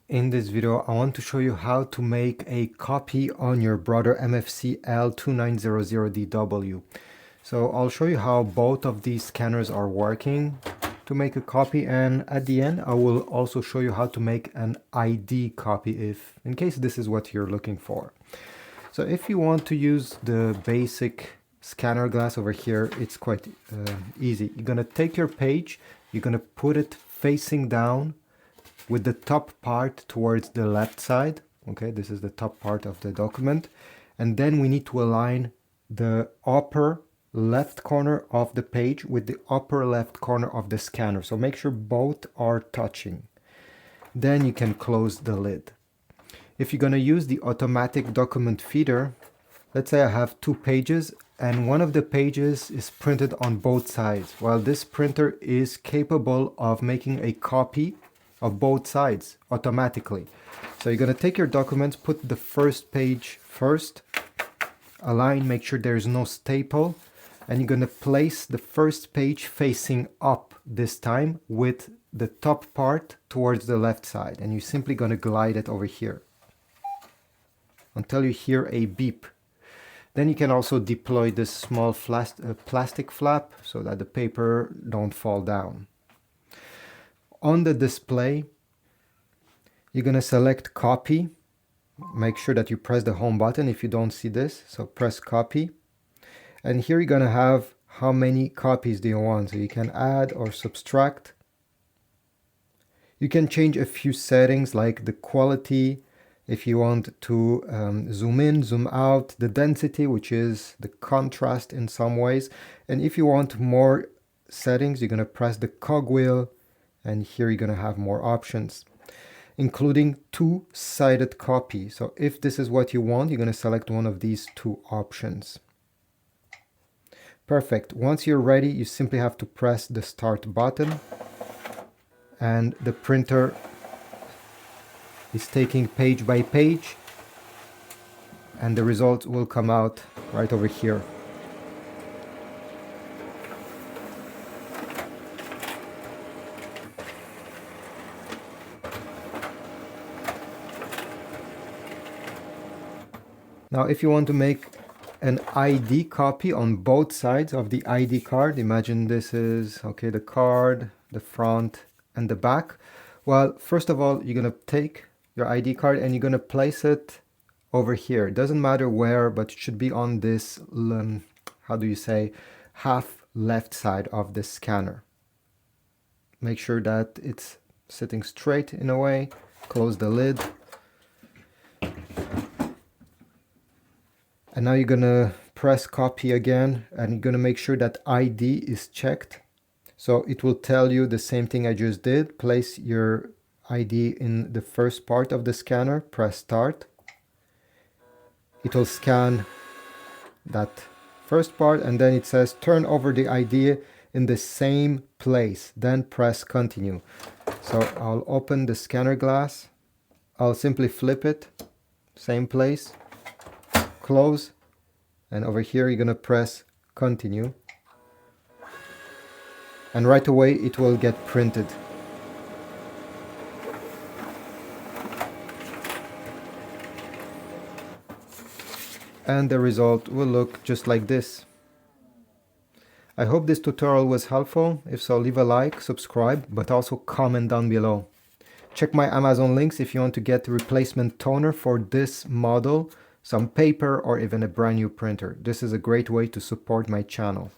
In this video, I want to show you how to make a copy on your Brother MFC-L2900DW. So I'll show you how both of these scanners are working to make a copy, and at the end I will also show you how to make an ID copy in case this is what you're looking for. So if you want to use the basic scanner glass over here, it's quite easy. You're gonna take your page, you're gonna put it facing down with the top part towards the left side. Okay, this is the top part of the document. And then we need to align the upper left corner of the page with the upper left corner of the scanner. So make sure both are touching. Then you can close the lid. If you're going to use the automatic document feeder, let's say I have two pages and one of the pages is printed on both sides. Well, this printer is capable of making a copy of both sides automatically. So you're going to take your documents, put the first page first, align, make sure there's no staple, and you're going to place the first page facing up this time with the top part towards the left side, and you're simply going to glide it over here until you hear a beep. Then you can also deploy this small plastic flap so that the paper don't fall down. On the display, you're going to select copy. Make sure that you press the home button if you don't see this. So press copy. And here you're going to have how many copies do you want. So you can add or subtract. You can change a few settings like the quality, if you want to zoom in, zoom out, the density, which is the contrast in some ways. And if you want more settings, you're going to press the cogwheel. And here you're going to have more options, including two-sided copy. So if this is what you want, you're going to select one of these two options. Perfect. Once you're ready, you simply have to press the start button, and the printer is taking page by page, and the results will come out right over here. Now, if you want to make an ID copy on both sides of the ID card, imagine this is, okay, the card, the front and the back. Well, first of all, you're going to take your ID card and you're going to place it over here. It doesn't matter where, but it should be on this, how do you say, half left side of the scanner. Make sure that it's sitting straight in a way. Close the lid. And now you're going to press copy again, and you're going to make sure that ID is checked. So it will tell you the same thing I just did. Place your ID in the first part of the scanner, press start. It will scan that first part, and then it says turn over the ID in the same place, then press continue. So I'll open the scanner glass. I'll simply flip it, same place. Close, and over here you're going to press continue, and right away it will get printed. And the result will look just like this. I hope this tutorial was helpful. If so, leave a like, subscribe, but also comment down below. Check my Amazon links if you want to get a replacement toner for this model, some paper, or even a brand new printer. This is a great way to support my channel.